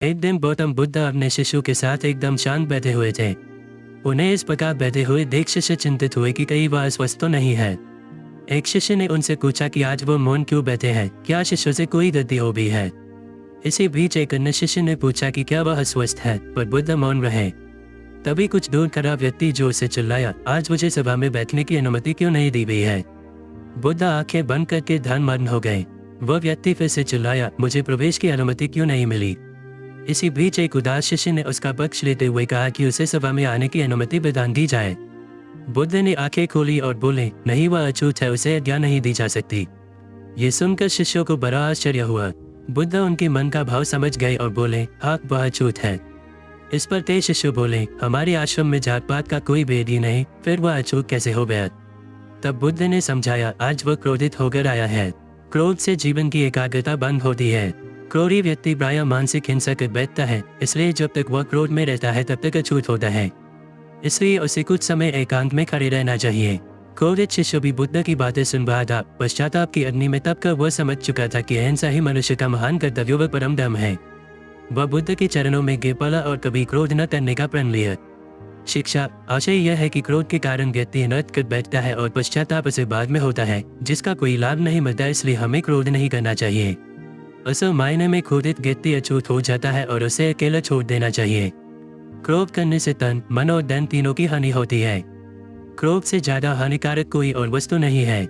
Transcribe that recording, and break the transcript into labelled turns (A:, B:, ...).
A: एक दिन गौतम बुद्ध अपने शिष्यों के साथ एकदम शांत बैठे हुए थे। उन्हें इस प्रकार बैठे हुए देख शिष्य चिंतित हुए कि कहीं वह अस्वस्थ तो नहीं है। एक शिष्य ने उनसे पूछा कि आज वो मौन क्यों बैठे हैं, क्या शिष्यों से कोई गलती हो भी है। इसी बीच एक अन्य शिष्य ने पूछा कि क्या वह अस्वस्थ है, पर बुद्ध मौन रहे। तभी कुछ दूर खड़ा व्यक्ति जोर से चिल्लाया, आज मुझे सभा में बैठने की अनुमति क्यों नहीं दी गई है। बुद्ध आंखें बंद करके ध्यानमग्न हो गए। वह व्यक्ति फिर से चिल्लाया, मुझे प्रवेश की अनुमति क्यों नहीं मिली। इसी बीच एक उदास शिष्य ने उसका पक्ष लेते हुए कहा कि उसे सभा में आने की अनुमति प्रदान दी जाए। बुद्ध ने आंखें खोली और बोले, नहीं, वह अछूत है, उसे आज्ञा नहीं दी जा सकती। ये सुनकर शिष्यों को बड़ा आश्चर्य हुआ। बुद्ध उनके मन का भाव समझ गए और बोले, हाँ, वह अछूत है। इस पर ते शिष्य बोले, हमारे आश्रम में जात पात का कोई भेद ही नहीं, फिर वह अछूत कैसे हो गया। तब बुद्ध ने समझाया, आज वह क्रोधित होकर आया है। क्रोध से जीवन की एकाग्रता बंद होती है। क्रोधी व्यक्ति प्रायः मानसिक हिंसा कर बैठता है, इसलिए जब तक वह क्रोध में रहता है तब तक अछूत होता है। इसलिए उसे कुछ समय एकांत में खड़े रहना चाहिए। क्रोधित शिष्य भी बुद्ध की बातें सुन रहा था। पश्चाताप की अग्नि में तपकर वह समझ चुका था कि अहिंसा ही मनुष्य का महान कर्तव्य व परम धर्म है। वह बुद्ध के चरणों में गिर पड़ा और कभी क्रोध न करने का प्रण लिया। शिक्षा आशय यह है कि क्रोध के कारण व्यक्ति नृत्य कर बैठता है और पश्चाताप उसे बाद में होता है, जिसका कोई लाभ नहीं मिलता। इसलिए हमें क्रोध नहीं करना चाहिए। असल मायने में क्रोधित व्यक्ति अछूत हो जाता है और उसे अकेला छोड़ देना चाहिए। क्रोध करने से तन, मन और धन तीनों की हानि होती है। क्रोध से ज्यादा हानिकारक कोई और वस्तु नहीं है।